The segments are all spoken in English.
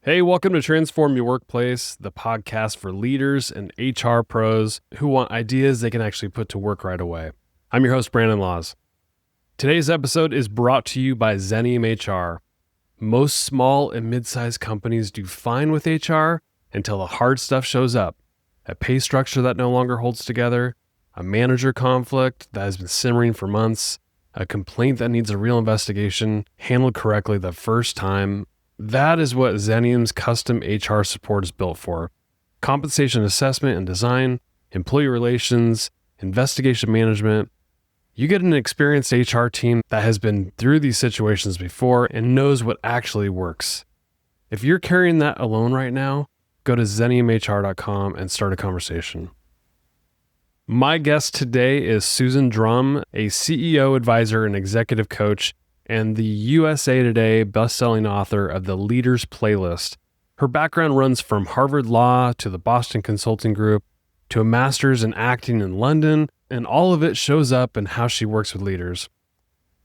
Hey, welcome to Transform Your Workplace, the podcast for leaders and HR pros who want ideas they can actually put to work right away. I'm your host, Brandon Laws. Today's episode is brought to you by Xenium HR. Most small and mid-sized companies do fine with HR until the hard stuff shows up. A pay structure that no longer holds together, a manager conflict that has been simmering for months, a complaint that needs a real investigation handled correctly the first time. That is what Xenium's custom HR support is built for. Compensation assessment and design, employee relations, investigation management. You get an experienced HR team that has been through these situations before and knows what actually works. If you're carrying that alone right now, go to xeniumhr.com and start a conversation. My guest today is Susan Drumm, a CEO advisor and executive coach, and the USA Today bestselling author of The Leader's Playlist. Her background runs from Harvard Law to the Boston Consulting Group to a master's in acting in London, and all of it shows up in how she works with leaders.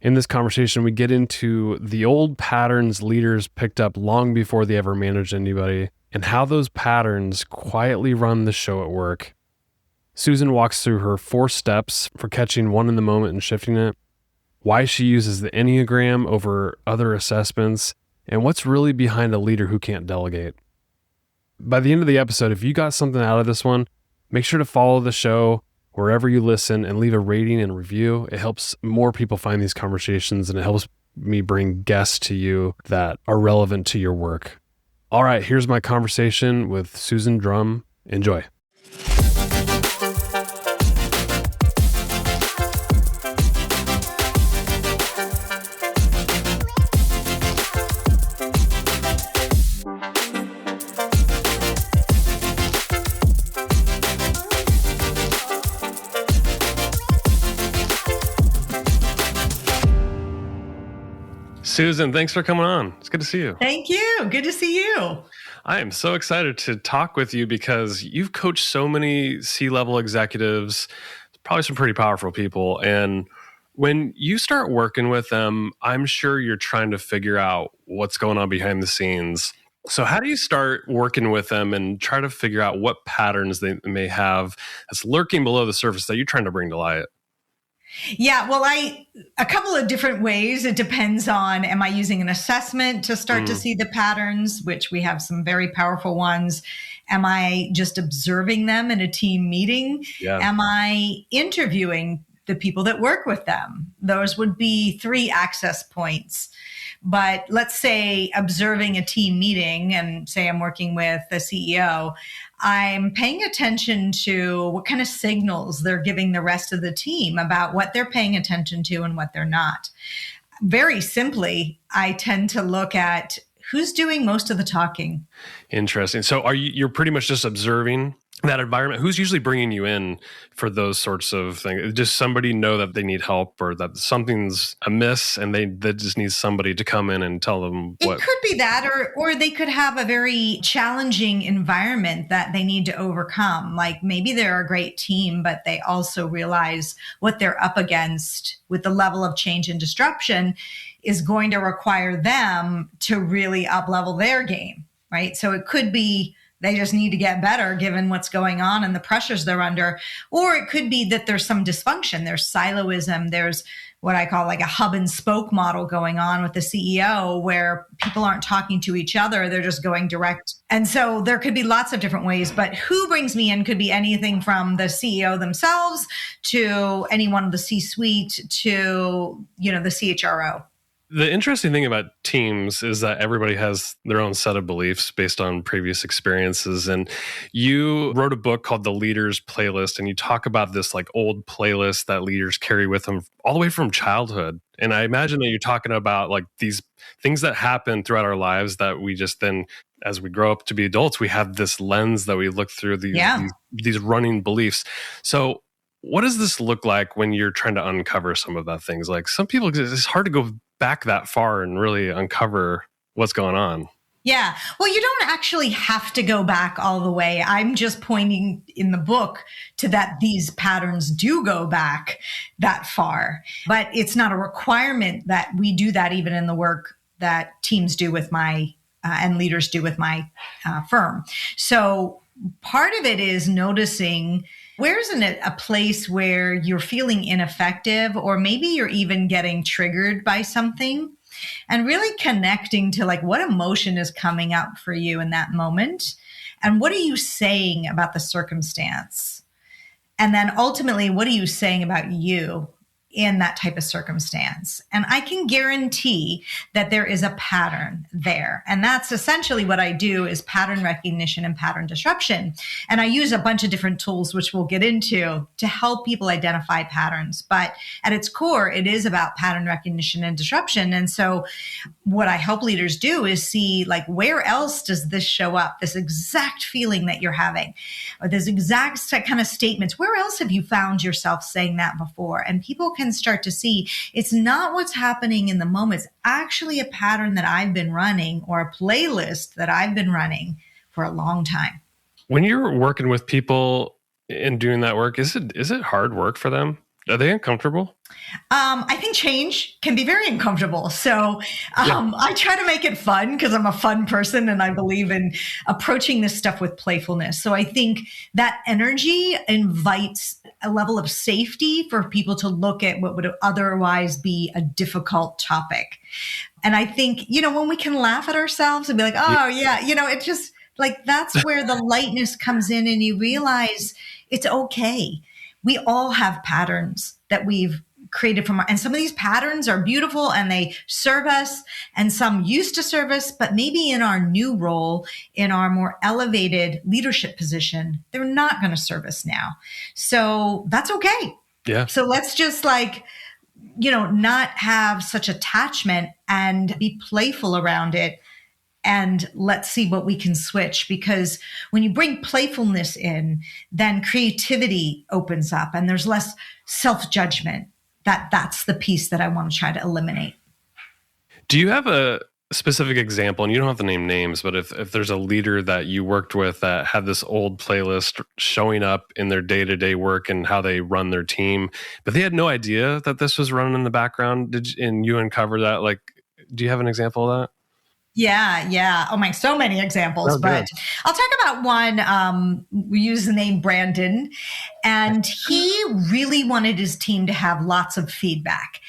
In this conversation, we get into the old patterns leaders picked up long before they ever managed anybody, and how those patterns quietly run the show at work. Susan walks through her 4 steps for catching one in the moment and shifting it, why she uses the Enneagram over other assessments, and what's really behind a leader who can't delegate. By the end of the episode, if you got something out of this one, make sure to follow the show wherever you listen and leave a rating and review. It helps more people find these conversations, and it helps me bring guests to you that are relevant to your work. All right, here's my conversation with Susan Drumm. Enjoy. Susan, thanks for coming on. It's good to see you. Thank you. Good to see you. I am so excited to talk with you because you've coached so many C-level executives, probably some pretty powerful people. And when you start working with them, I'm sure you're trying to figure out what's going on behind the scenes. So how do you start working with them and try to figure out what patterns they may have that's lurking below the surface that you're trying to bring to light? Yeah, well, a couple of different ways. It depends on, am I using an assessment to start to see the patterns, which we have some very powerful ones? Am I just observing them in a team meeting? Yeah. Am I interviewing the people that work with them? Those would be 3 access points. But let's say observing a team meeting, and say I'm working with the CEO, I'm paying attention to what kind of signals they're giving the rest of the team about what they're paying attention to and what they're not. Very simply, I tend to look at who's doing most of the talking. Interesting. So you're pretty much just observing that environment. Who's usually bringing you in for those sorts of things? Does somebody know that they need help or that something's amiss and they just need somebody to come in and tell them what? It could be that, or they could have a very challenging environment that they need to overcome. Like maybe they're a great team, but they also realize what they're up against with the level of change and disruption is going to require them to really up-level their game, right? So it could be they just need to get better given what's going on and the pressures they're under. Or it could be that there's some dysfunction. There's siloism. There's what I call like a hub and spoke model going on with the CEO where people aren't talking to each other. They're just going direct. And so there could be lots of different ways, but who brings me in could be anything from the CEO themselves to anyone in the C-suite to, the CHRO. The interesting thing about teams is that everybody has their own set of beliefs based on previous experiences. And you wrote a book called The Leader's Playlist, and you talk about this like old playlist that leaders carry with them all the way from childhood. And I imagine that you're talking about like these things that happen throughout our lives that we just then, as we grow up to be adults, we have this lens that we look through these running beliefs. So what does this look like when you're trying to uncover some of that things? Like some people, it's hard to go back that far and really uncover what's going on. Yeah. Well, you don't actually have to go back all the way. I'm just pointing in the book to that these patterns do go back that far, but it's not a requirement that we do that even in the work that teams do with my and leaders do with my firm. So part of it is noticing where's a place where you're feeling ineffective, or maybe you're even getting triggered by something, and really connecting to like what emotion is coming up for you in that moment. And what are you saying about the circumstance? And then ultimately, what are you saying about you in that type of circumstance? And I can guarantee that there is a pattern there. And that's essentially what I do, is pattern recognition and pattern disruption. And I use a bunch of different tools, which we'll get into, to help people identify patterns. But at its core, it is about pattern recognition and disruption. And so what I help leaders do is see, like, where else does this show up? This exact feeling that you're having, or this exact kind of statements. Where else have you found yourself saying that before? And people can start to see it's not what's happening in the moment. It's actually a pattern that I've been running, or a playlist that I've been running for a long time. When you're working with people and doing that work, is it hard work for them? Are they uncomfortable? I think change can be very uncomfortable. So I try to make it fun, because I'm a fun person and I believe in approaching this stuff with playfulness. So I think that energy invites a level of safety for people to look at what would otherwise be a difficult topic. And I think, when we can laugh at ourselves and be like, oh yeah, it just like, that's where the lightness comes in, and you realize it's okay. We all have patterns that we've created and some of these patterns are beautiful and they serve us, and some used to serve us, but maybe in our new role, in our more elevated leadership position, they're not going to serve us now. So that's okay. Yeah. So let's just not have such attachment and be playful around it. And let's see what we can switch, because when you bring playfulness in, then creativity opens up and there's less self-judgment. That's the piece that I want to try to eliminate. Do you have a specific example, and you don't have to name names, but if there's a leader that you worked with that had this old playlist showing up in their day-to-day work and how they run their team, but they had no idea that this was running in the background, and you uncover that, like, do you have an example of that? Yeah. Oh my, so many examples, but I'll talk about one. We use the name Brandon, and he really wanted his team to have lots of feedback.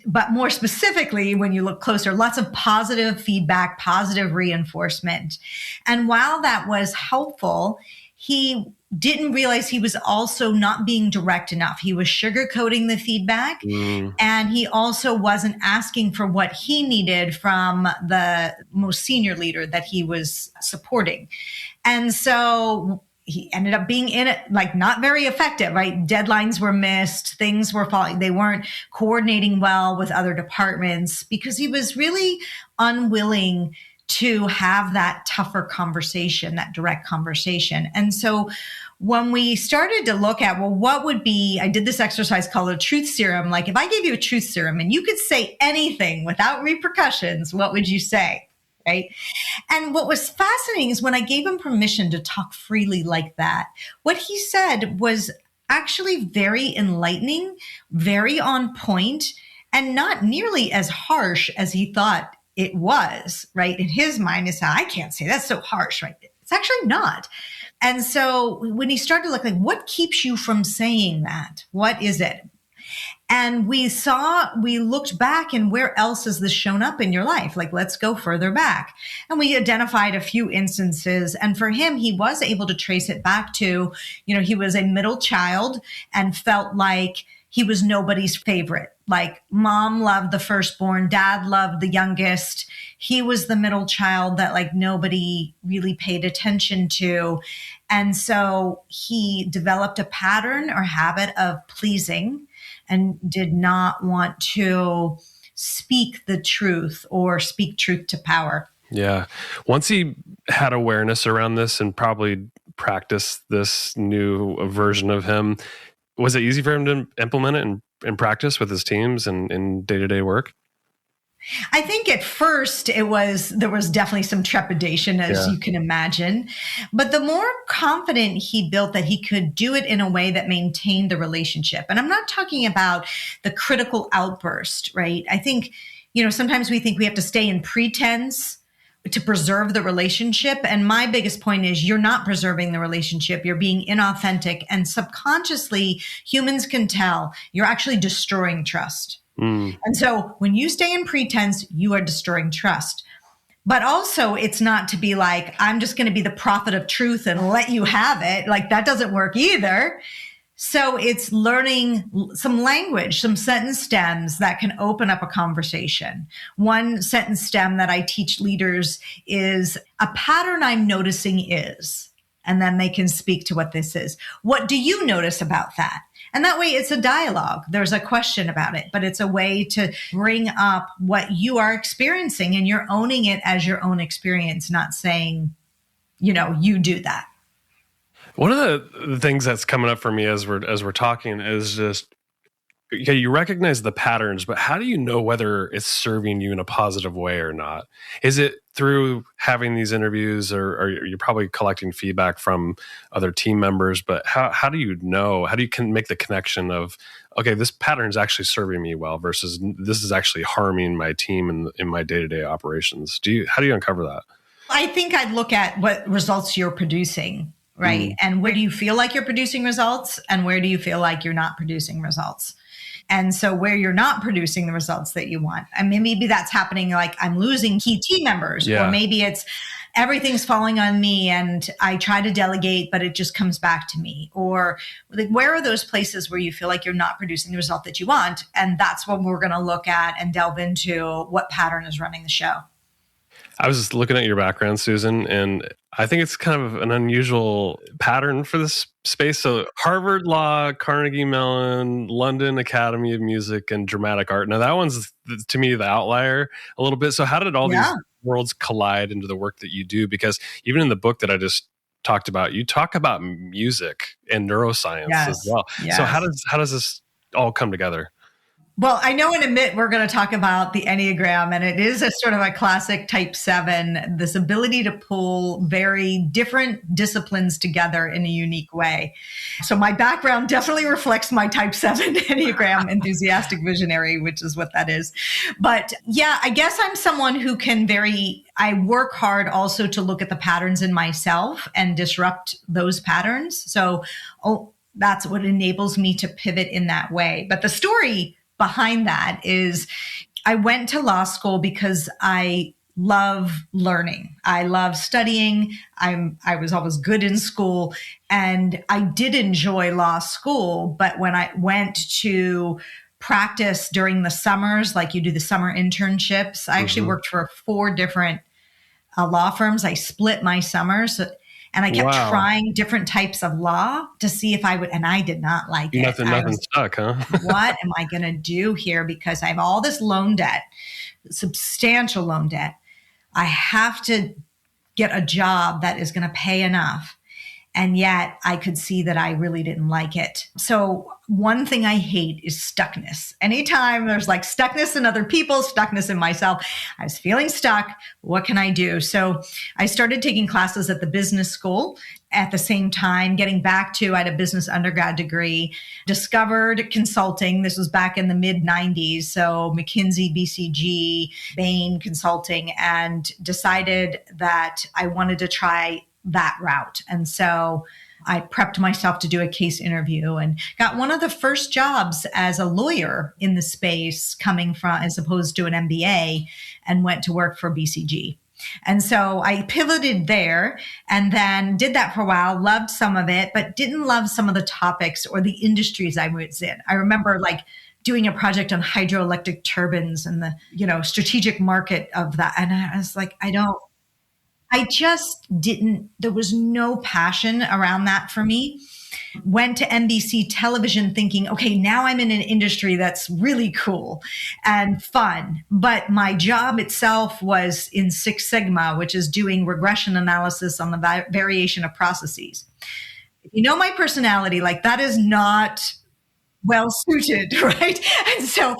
But more specifically, when you look closer, lots of positive feedback, positive reinforcement. And while that was helpful, he didn't realize he was also not being direct enough. He was sugarcoating the feedback, and he also wasn't asking for what he needed from the most senior leader that he was supporting. And so he ended up being in it, like, not very effective, right? Deadlines were missed, things were falling. They weren't coordinating well with other departments because he was really unwilling to have that tougher conversation, that direct conversation. And so when we started to look at, I did this exercise called a truth serum. Like, if I gave you a truth serum and you could say anything without repercussions, what would you say? Right. And what was fascinating is when I gave him permission to talk freely like that, what he said was actually very enlightening, very on point, and not nearly as harsh as he thought it was, right? In his mind, it's, I can't say that's so harsh, right? It's actually not. And so when he started to look like, what keeps you from saying that? What is it? And we looked back, and where else has this shown up in your life? Like, let's go further back. And we identified a few instances. And for him, he was able to trace it back to, he was a middle child and felt like he was nobody's favorite. Like, mom loved the firstborn, dad loved the youngest. He was the middle child that, like, nobody really paid attention to. And so he developed a pattern or habit of pleasing and did not want to speak the truth or speak truth to power. Yeah. Once he had awareness around this and probably practiced this new version of him, was it easy for him to implement it and practice with his teams and in day-to-day work? I think at first there was definitely some trepidation, as you can imagine. But the more confident he built that he could do it in a way that maintained the relationship. And I'm not talking about the critical outburst, right? I think, sometimes we think we have to stay in pretense to preserve the relationship. And my biggest point is you're not preserving the relationship. You're being inauthentic, and subconsciously humans can tell you're actually destroying trust. And so when you stay in pretense, you are destroying trust. But also it's not to be like, I'm just going to be the prophet of truth and let you have it. Like that doesn't work either. So it's learning some language, some sentence stems that can open up a conversation. One sentence stem that I teach leaders is a pattern I'm noticing is, and then they can speak to what this is. What do you notice about that? And that way it's a dialogue. There's a question about it, but it's a way to bring up what you are experiencing, and you're owning it as your own experience, not saying, you do that. One of the things that's coming up for me as we're talking is just, okay, you recognize the patterns, but how do you know whether it's serving you in a positive way or not? Is it through having these interviews, or you're probably collecting feedback from other team members? But how do you know? How do you make the connection of, okay, this pattern is actually serving me well versus this is actually harming my team in my day-to-day operations? How do you uncover that? I think I'd look at what results you're producing. Right. And where do you feel like you're producing results, and where do you feel like you're not producing results? And so where you're not producing the results that you want, I mean, maybe that's happening like I'm losing key team members, or maybe it's everything's falling on me and I try to delegate, but it just comes back to me. Or like, where are those places where you feel like you're not producing the result that you want? And that's what we're going to look at and delve into what pattern is running the show. I was just looking at your background, Susan, and I think it's kind of an unusual pattern for this space. So Harvard Law, Carnegie Mellon, London Academy of Music and Dramatic Art. Now that one's, to me, the outlier a little bit. So how did all these worlds collide into the work that you do? Because even in the book that I just talked about, you talk about music and neuroscience as well. Yes. So how does this all come together? Well, I know in a minute we're going to talk about the Enneagram, and it is a sort of a classic type 7, this ability to pull very different disciplines together in a unique way. So my background definitely reflects my type 7 Enneagram, enthusiastic visionary, which is what that is. But yeah, I guess I'm someone who I work hard also to look at the patterns in myself and disrupt those patterns. So that's what enables me to pivot in that way. But the story behind that is I went to law school because I love learning. I love studying. I was always good in school, and I did enjoy law school. But when I went to practice during the summers, like you do the summer internships, I actually worked for 4 different law firms. I split my summers. And I kept trying different types of law to see if I would, and I did not like it. Nothing stuck, huh? What am I going to do here? Because I have all this loan debt, substantial loan debt. I have to get a job that is going to pay enough. And yet I could see that I really didn't like it. So one thing I hate is stuckness. Anytime there's like stuckness in other people, stuckness in myself, I was feeling stuck. What can I do? So I started taking classes at the business school. At the same time, getting back to, I had a business undergrad degree, discovered consulting. This was back in the mid 90s. So McKinsey, BCG, Bain Consulting, and decided that I wanted to try that route. And so I prepped myself to do a case interview and got one of the first jobs as a lawyer in the space coming from, as opposed to an MBA, and went to work for BCG. And so I pivoted there and then did that for a while, loved some of it, but didn't love some of the topics or the industries I was in. I remember doing a project on hydroelectric turbines and the, strategic market of that. And I was like, I just didn't, there was no passion around that for me. Went to NBC television thinking, okay, now I'm in an industry that's really cool and fun. But my job itself was in Six Sigma, which is doing regression analysis on the variation of processes. If you know my personality, that is not well suited, right? And so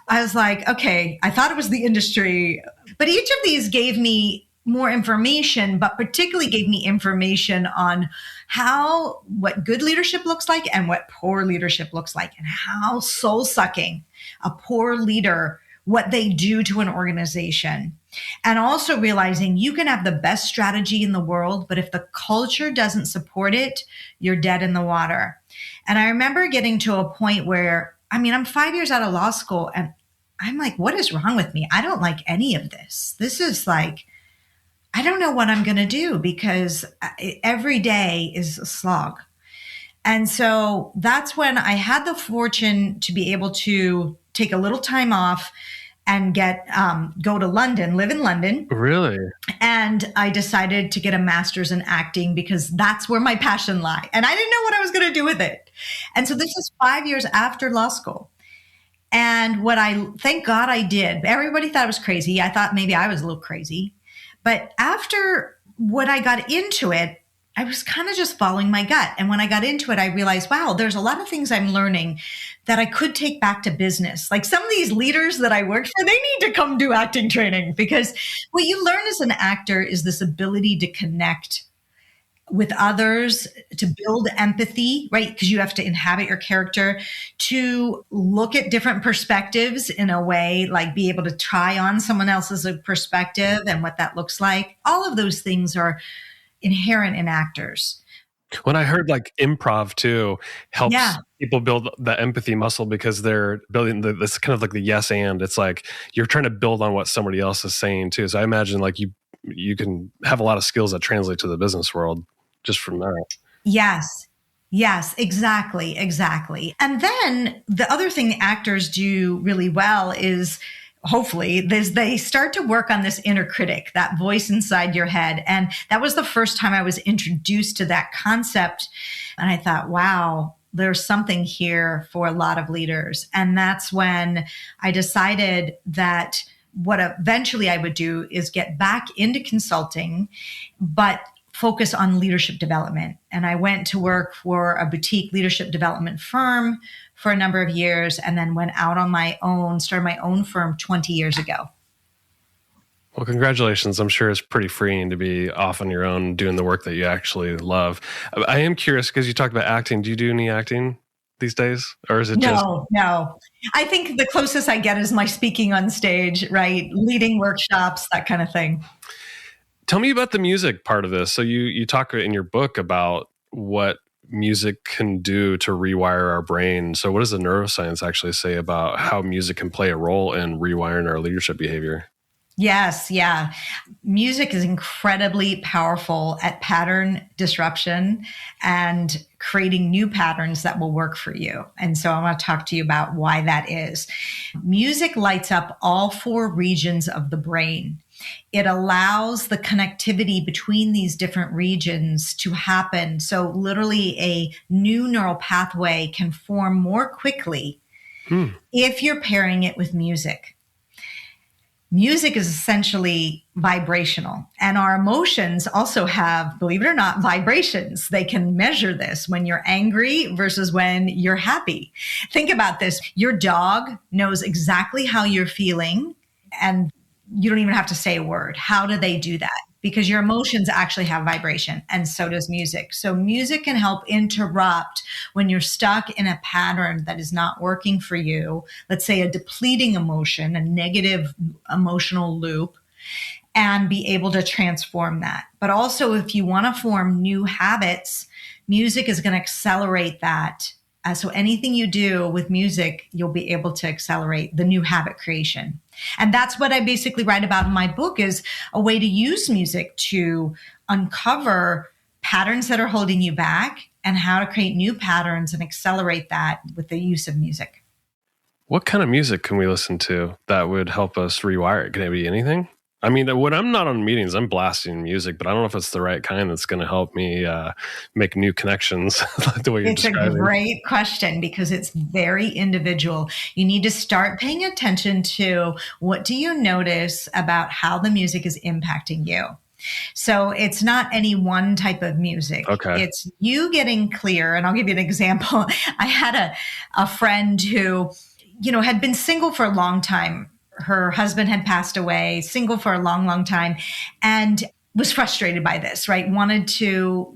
I was like, okay, I thought it was the industry, but each of these gave me more information, but particularly gave me information on what good leadership looks like and what poor leadership looks like, and how soul-sucking a poor leader what they do to an organization. And also realizing you can have the best strategy in the world, but if the culture doesn't support it, you're dead in the water. And I remember getting to a point where, I'm 5 years out of law school and I'm like, what is wrong with me? I don't like any of this. This is like, I don't know what I'm going to do because every day is a slog. And so that's when I had the fortune to be able to take a little time off and go to London, live in London. Really? And I decided to get a master's in acting because that's where my passion lies. And I didn't know what I was going to do with it. And so this is 5 years after law school. And thank God I did. Everybody thought I was crazy. I thought maybe I was a little crazy. But after when I got into it, I was kind of just following my gut. And when I got into it, I realized, wow, there's a lot of things I'm learning that I could take back to business. Like some of these leaders that I worked for, they need to come do acting training because what you learn as an actor is this ability to connect with others, to build empathy, right? Because you have to inhabit your character, to look at different perspectives in a way, like be able to try on someone else's perspective and what that looks like. All of those things are inherent in actors. When I heard like improv too helps people build the empathy muscle because they're building this kind of like the yes and. It's like you're trying to build on what somebody else is saying too. So I imagine like you can have a lot of skills that translate to the business world just from that. Yes, exactly. And then the other thing actors do really well is hopefully they start to work on this inner critic, that voice inside your head. And that was the first time I was introduced to that concept. And I thought, wow, there's something here for a lot of leaders. And that's when I decided that what eventually I would do is get back into consulting, but focus on leadership development. And I went to work for a boutique leadership development firm for a number of years, and then went out on my own, started my own firm 20 years ago. Well, congratulations. I'm sure it's pretty freeing to be off on your own doing the work that you actually love. I am curious because you talked about acting. Do you do any acting these days? Or is it No. I think the closest I get is my speaking on stage, right? Leading workshops, that kind of thing. Tell me about the music part of this. So you talk in your book about what music can do to rewire our brain. So what does the neuroscience actually say about how music can play a role in rewiring our leadership behavior? Yes, yeah. Music is incredibly powerful at pattern disruption and creating new patterns that will work for you. And so I want to talk to you about why that is. Music lights up all four regions of the brain. It allows the connectivity between these different regions to happen. So literally a new neural pathway can form more quickly if you're pairing it with music. Music is essentially vibrational, and our emotions also have, believe it or not, vibrations. They can measure this when you're angry versus when you're happy. Think about this. Your dog knows exactly how you're feeling, and you don't even have to say a word. How do they do that? Because your emotions actually have vibration, and so does music. So music can help interrupt when you're stuck in a pattern that is not working for you. Let's say a depleting emotion, a negative emotional loop, and be able to transform that. But also, if you want to form new habits, music is going to accelerate that. So anything you do with music, you'll be able to accelerate the new habit creation. And that's what I basically write about in my book, is a way to use music to uncover patterns that are holding you back and how to create new patterns and accelerate that with the use of music. What kind of music can we listen to that would help us rewire it? Can it be anything? I mean, when I'm not on meetings, I'm blasting music, but I don't know if it's the right kind that's going to help me make new connections the way you're describing. It's a great question because it's very individual. You need to start paying attention to what do you notice about how the music is impacting you. So it's not any one type of music. Okay. It's you getting clear. And I'll give you an example. I had a friend who, had been single for a long time. Her husband had passed away, single for a long, long time. And was frustrated by this, right? Wanted to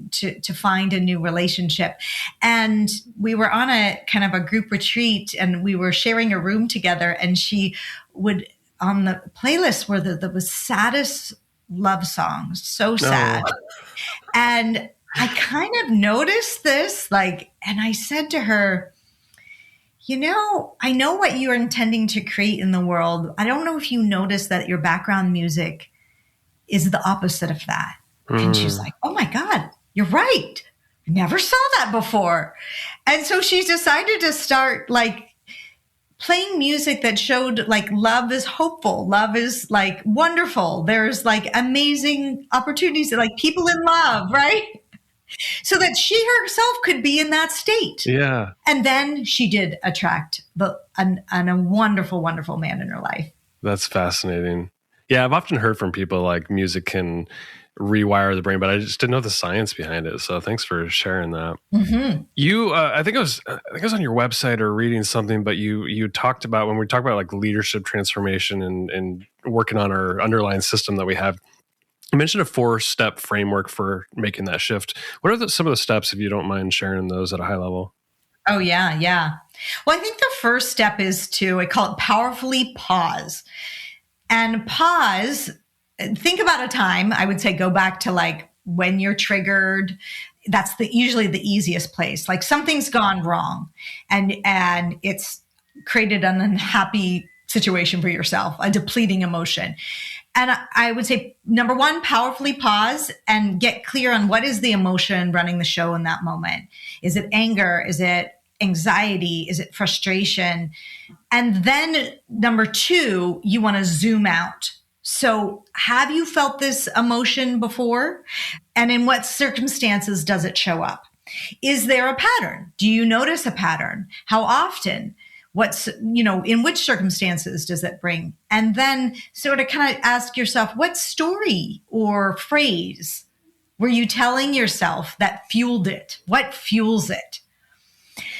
find a new relationship. And we were on a kind of a group retreat and we were sharing a room together, and she would, on the playlist were the saddest love songs, so sad. No. And I kind of noticed this, and I said to her, I know what you're intending to create in the world. I don't know if you notice that your background music is the opposite of that. And she's like, oh my God, you're right. I never saw that before. And so she decided to start playing music that showed love is hopeful. Love is wonderful. There's amazing opportunities, people in love, right? So that she herself could be in that state. Yeah. And then she did attract a wonderful, wonderful man in her life. That's fascinating. Yeah, I've often heard from people music can rewire the brain, but I just didn't know the science behind it. So thanks for sharing that. Mm-hmm. You, I think it was on your website or reading something, but you talked about, when we talk about leadership transformation and working on our underlying system that we have, you mentioned a 4-step framework for making that shift. What are some of the steps, if you don't mind sharing those at a high level? Oh, yeah. Yeah. Well, I think the first step is I call it powerfully pause. And pause, think about a time, I would say go back to when you're triggered. That's usually the easiest place. Something's gone wrong and it's created an unhappy situation for yourself, a depleting emotion. And I would say, number one, powerfully pause and get clear on what is the emotion running the show in that moment. Is it anger? Is it anxiety? Is it frustration? And then number two, you want to zoom out. So have you felt this emotion before? And in what circumstances does it show up? Is there a pattern? Do you notice a pattern? How often? What's, in which circumstances does it bring? And then sort of kind of ask yourself, what story or phrase were you telling yourself that fueled it? What fuels it?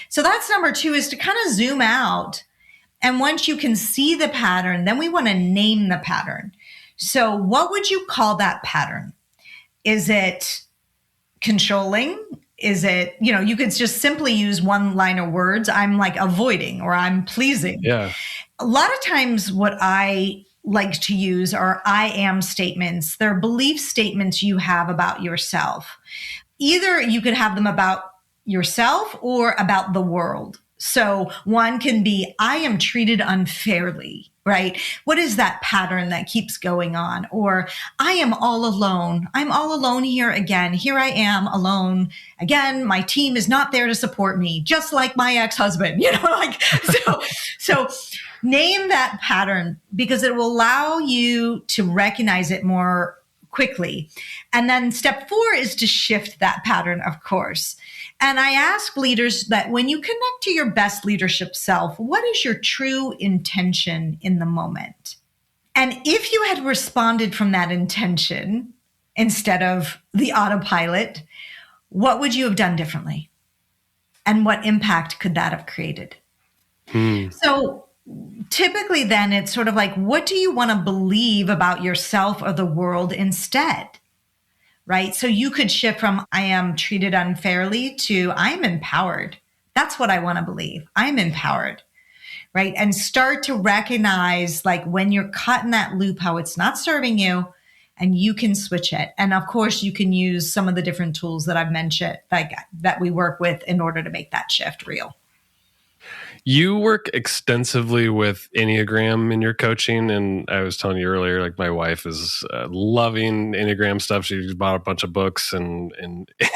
So that's number two, is to kind of zoom out. And once you can see the pattern, then we want to name the pattern. So what would you call that pattern? Is it controlling? Is it, you could just simply use one-liner words. I'm avoiding, or I'm pleasing. Yeah. A lot of times what I like to use are I am statements. They're belief statements you have about yourself. Either you could have them about yourself or about the world. So one can be, I am treated unfairly, right? What is that pattern that keeps going on? Or I am all alone. I'm all alone here again. Here I am alone again. My team is not there to support me, just like my ex-husband, so name that pattern, because it will allow you to recognize it more quickly. And then step 4 is to shift that pattern, of course. And I ask leaders that when you connect to your best leadership self, what is your true intention in the moment? And if you had responded from that intention instead of the autopilot, what would you have done differently? And what impact could that have created? So typically then it's sort of what do you want to believe about yourself or the world instead? Right? So you could shift from I am treated unfairly to I am empowered. That's what I want to believe. I'm empowered. Right? And start to recognize when you're caught in that loop, how it's not serving you, and you can switch it. And of course, you can use some of the different tools that I've mentioned, that we work with in order to make that shift real. You work extensively with Enneagram in your coaching. And I was telling you earlier, my wife is loving Enneagram stuff. She bought a bunch of books and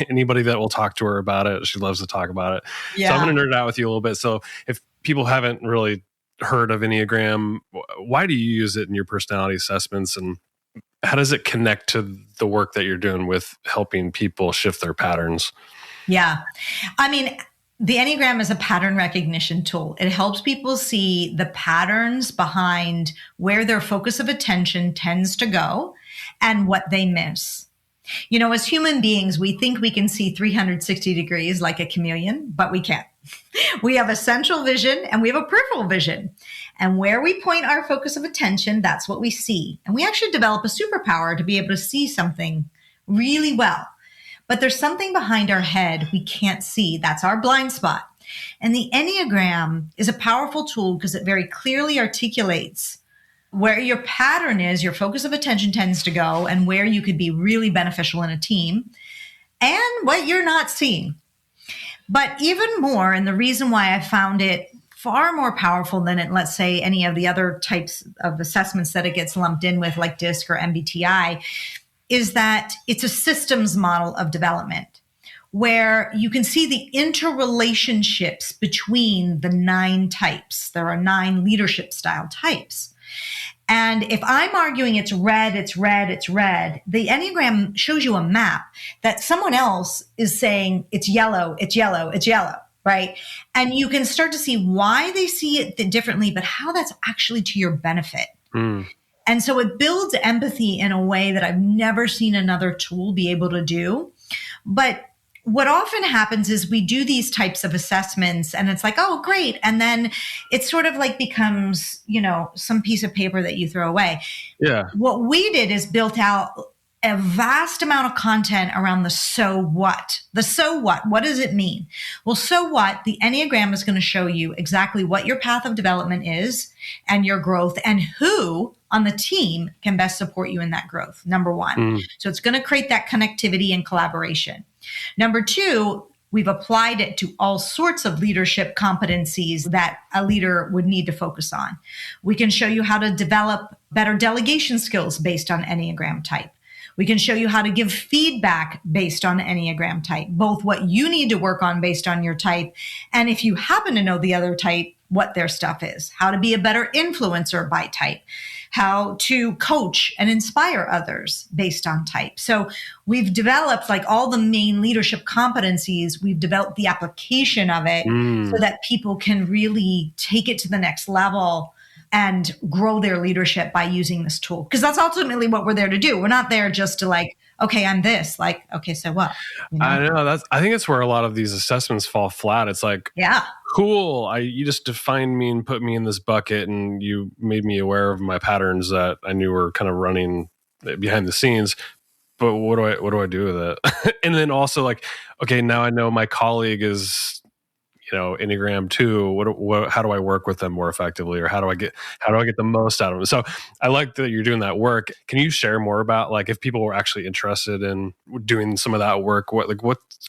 anybody that will talk to her about it, she loves to talk about it. Yeah. So I'm going to nerd out with you a little bit. So if people haven't really heard of Enneagram, why do you use it in your personality assessments? And how does it connect to the work that you're doing with helping people shift their patterns? Yeah. The Enneagram is a pattern recognition tool. It helps people see the patterns behind where their focus of attention tends to go and what they miss. As human beings, we think we can see 360 degrees like a chameleon, but we can't. We have a central vision and we have a peripheral vision. And where we point our focus of attention, that's what we see. And we actually develop a superpower to be able to see something really well. But there's something behind our head we can't see. That's our blind spot. And the Enneagram is a powerful tool because it very clearly articulates where your pattern is, your focus of attention tends to go, and where you could be really beneficial in a team, and what you're not seeing. But even more, and the reason why I found it far more powerful than it, let's say, any of the other types of assessments that it gets lumped in with, like DISC or MBTI, is that it's a systems model of development where you can see the interrelationships between the 9 types. There are 9 leadership style types. And if I'm arguing it's red, it's red, it's red, the Enneagram shows you a map that someone else is saying it's yellow, it's yellow, it's yellow, right? And you can start to see why they see it differently, but how that's actually to your benefit. And so it builds empathy in a way that I've never seen another tool be able to do. But what often happens is we do these types of assessments and it's like, oh, great. And then it sort of like becomes, some piece of paper that you throw away. Yeah. What we did is built out a vast amount of content around the so what. The so what? What does it mean? Well, so what? The Enneagram is going to show you exactly what your path of development is and your growth and who on the team can best support you in that growth. Number one. So it's going to create that connectivity and collaboration. Number two, we've applied it to all sorts of leadership competencies that a leader would need to focus on. We can show you how to develop better delegation skills based on Enneagram type. We can show you how to give feedback based on Enneagram type, both what you need to work on based on your type, and if you happen to know the other type, what their stuff is, how to be a better influencer by type, how to coach and inspire others based on type. So we've developed like all the main leadership competencies. We've developed the application of it so that people can really take it to the next level and grow their leadership by using this tool. Because that's ultimately what we're there to do. We're not there just to like, okay, I'm this. Like, okay, so what? I know. I think it's where a lot of these assessments fall flat. It's like, yeah, cool. You just defined me and put me in this bucket, and you made me aware of my patterns that I knew were kind of running behind the scenes. But what do I do with it? And then also like, okay, now I know my colleague is, Enneagram 2. How do I work with them more effectively, or how do I get the most out of them? So I like that you're doing that work. Can you share more about like if people were actually interested in doing some of that work, what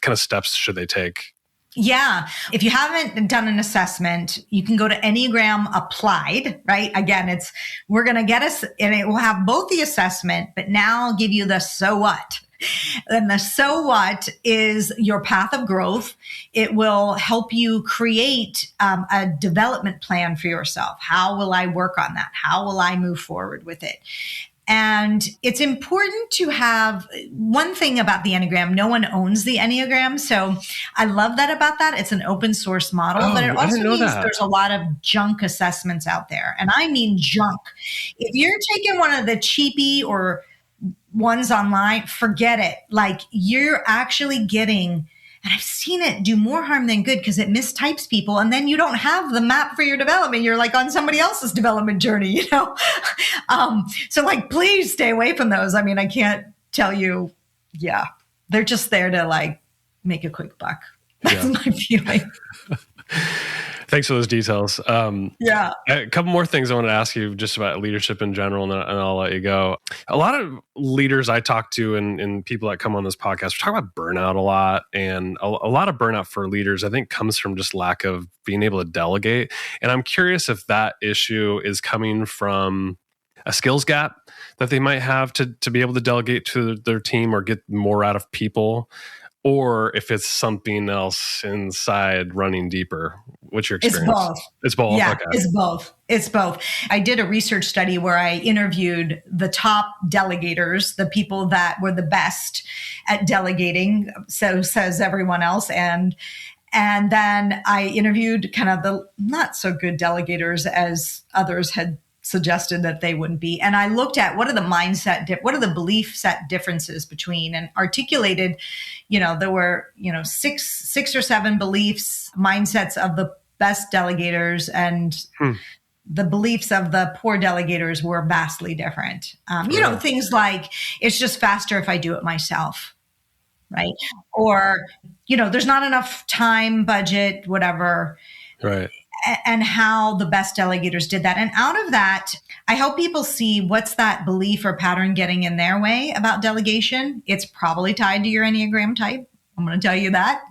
kind of steps should they take? Yeah. If you haven't done an assessment, you can go to Enneagram Applied, right? Again, we're going to get us, and it will have both the assessment, but now I'll give you the so what. And the so what is your path of growth. It will help you create a development plan for yourself. How will I work on that? How will I move forward with it? And it's important to have one thing about the Enneagram. No one owns the Enneagram. So I love that about that. It's an open source model, but it also means there's a lot of junk assessments out there. And I mean junk. If you're taking one of the cheapy or ones online, forget it. Like you're actually getting, and I've seen it do more harm than good because it mistypes people. And then you don't have the map for your development. You're like on somebody else's development journey, So like, please stay away from those. I mean, I can't tell you. Yeah. They're just there to like make a quick buck. That's my feeling. Thanks for those details. Yeah. A couple more things I want to ask you just about leadership in general, and I'll let you go. A lot of leaders I talk to and people that come on this podcast, we talk about burnout a lot. And a lot of burnout for leaders, I think, comes from just lack of being able to delegate. And I'm curious if that issue is coming from a skills gap that they might have to be able to delegate to their team or get more out of people, or if it's something else inside running deeper. What's your experience? It's both. It's both? Yeah, okay. It's both. It's both. I did a research study where I interviewed the top delegators, the people that were the best at delegating, so says everyone else. And then I interviewed kind of the not so good delegators as others had suggested that they wouldn't be. And I looked at what are the belief set differences between, and articulated, there were, six or seven beliefs, mindsets of the best delegators. And the beliefs of the poor delegators were vastly different. Things like, it's just faster if I do it myself, right? Or, there's not enough time, budget, whatever. Right. And how the best delegators did that. And out of that, I help people see what's that belief or pattern getting in their way about delegation. It's probably tied to your Enneagram type. I'm going to tell you that.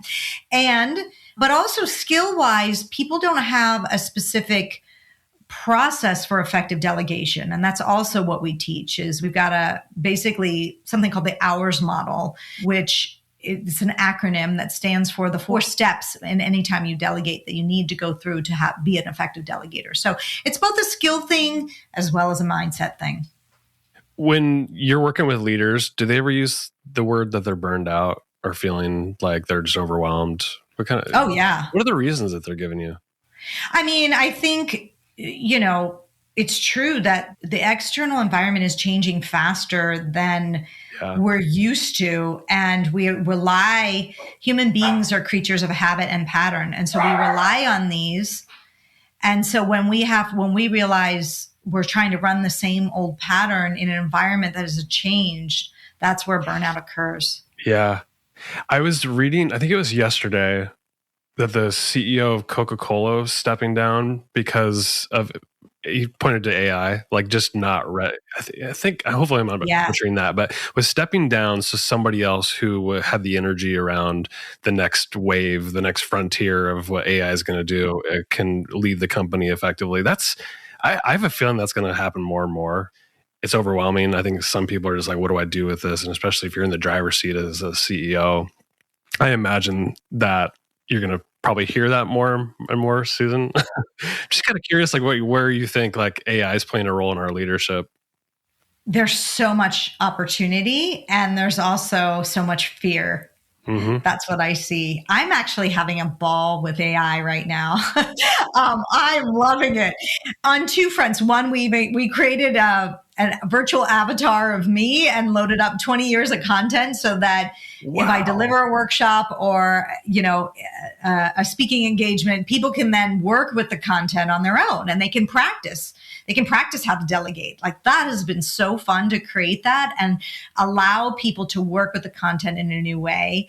But also skill-wise, people don't have a specific process for effective delegation. And that's also what we teach is we've got basically something called the hours model, which it's an acronym that stands for the 4 steps in any time you delegate that you need to go through to be an effective delegator. So it's both a skill thing as well as a mindset thing. When you're working with leaders, do they ever use the word that they're burned out or feeling like they're just overwhelmed? Oh, yeah. What are the reasons that they're giving you? I mean, I think, it's true that the external environment is changing faster than we're used to. And human beings are creatures of habit and pattern. And so we rely on these. And so when we realize we're trying to run the same old pattern in an environment that has changed, that's where burnout occurs. Yeah. I was reading, I think it was yesterday, that the CEO of Coca-Cola was stepping down because he pointed to AI, like just not ready. I think, hopefully I'm not butchering that, but was stepping down so somebody else who had the energy around the next wave, the next frontier of what AI is going to do, can lead the company effectively. I have a feeling that's going to happen more and more. It's overwhelming. I think some people are just like, what do I do with this? And especially if you're in the driver's seat as a CEO, I imagine that you're going to probably hear that more and more, Susan. Just kind of curious, like where you think like AI is playing a role in our leadership. There's so much opportunity and there's also so much fear. Mm-hmm. That's what I see. I'm actually having a ball with AI right now. I'm loving it on 2 fronts. One, we created a virtual avatar of me and loaded up 20 years of content so that if I deliver a workshop or, a speaking engagement, people can then work with the content on their own and they can practice. They can practice how to delegate. Like that has been so fun to create that and allow people to work with the content in a new way.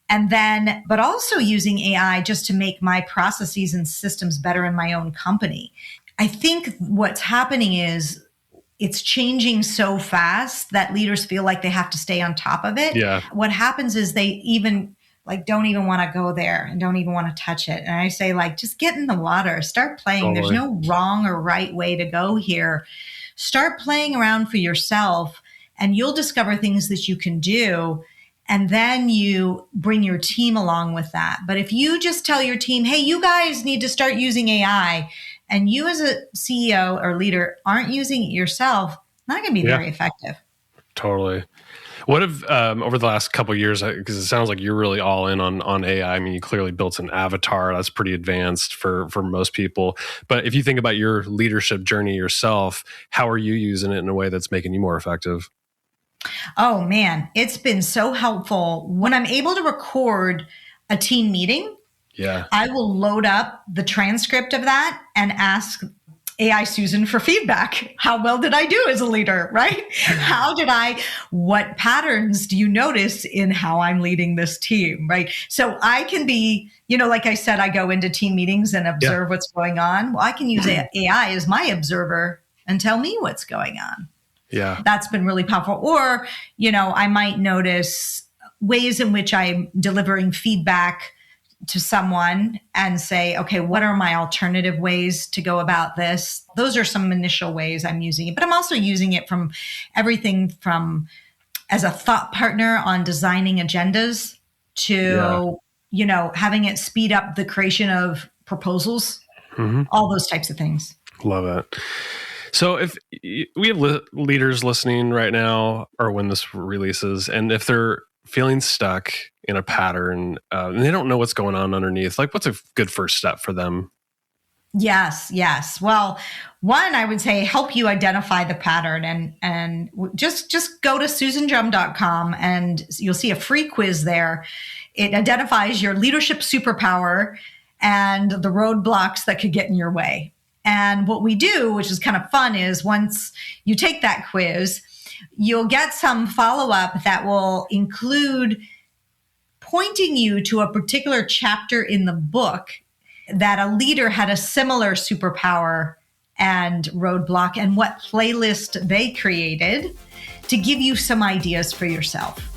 And then, but also using AI just to make my processes and systems better in my own company. I think what's happening is it's changing so fast that leaders feel like they have to stay on top of it. Yeah. What happens is they don't even want to go there and don't even want to touch it. And I say just get in the water, start playing. Totally. There's no wrong or right way to go here. Start playing around for yourself and you'll discover things that you can do. And then you bring your team along with that. But if you just tell your team, hey, you guys need to start using AI, and you as a CEO or leader aren't using it yourself, not going to be very effective. Totally. What if over the last couple of years, because it sounds like you're really all in on AI. I mean, you clearly built an avatar that's pretty advanced for most people. But if you think about your leadership journey yourself, how are you using it in a way that's making you more effective? Oh, man, it's been so helpful. When I'm able to record a team meeting, I will load up the transcript of that and ask AI Susan for feedback. How well did I do as a leader, right? What patterns do you notice in how I'm leading this team, right? So I can be, like I said, I go into team meetings and observe what's going on. Well, I can use AI as my observer and tell me what's going on. Yeah. That's been really powerful. Or, I might notice ways in which I'm delivering feedback to someone and say, okay, what are my alternative ways to go about this? Those are some initial ways I'm using it, but I'm also using it from everything from as a thought partner on designing agendas to, having it speed up the creation of proposals, all those types of things. Love it. So if we have leaders listening right now or when this releases, and if they're feeling stuck in a pattern and they don't know what's going on underneath, what's a good first step for them? Yes. Well, one, I would say help you identify the pattern and just go to susandrumm.com and you'll see a free quiz there. It identifies your leadership superpower and the roadblocks that could get in your way. And what we do, which is kind of fun, is once you take that quiz, you'll get some follow-up that will include pointing you to a particular chapter in the book that a leader had a similar superpower and roadblock, and what playlist they created to give you some ideas for yourself.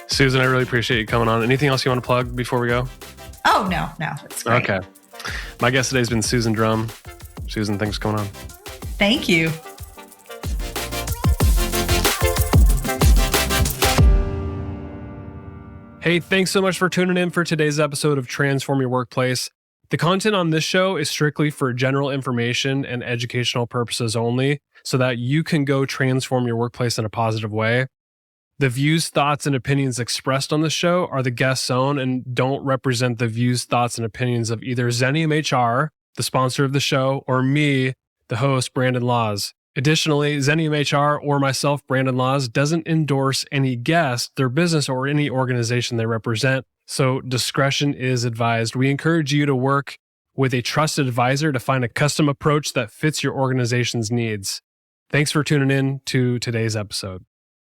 Susan, I really appreciate you coming on. Anything else you want to plug before we go? Oh, no, it's great. Okay. My guest today has been Susan Drumm. Susan, thanks for coming on. Thank you. Hey, thanks so much for tuning in for today's episode of Transform Your Workplace. The content on this show is strictly for general information and educational purposes only, so that you can go transform your workplace in a positive way. The views, thoughts, and opinions expressed on the show are the guest's own and don't represent the views, thoughts, and opinions of either Xenium HR, the sponsor of the show, or me, the host, Brandon Laws. Additionally, Xenium HR or myself, Brandon Laws, doesn't endorse any guest, their business, or any organization they represent, so discretion is advised. We encourage you to work with a trusted advisor to find a custom approach that fits your organization's needs. Thanks for tuning in to today's episode.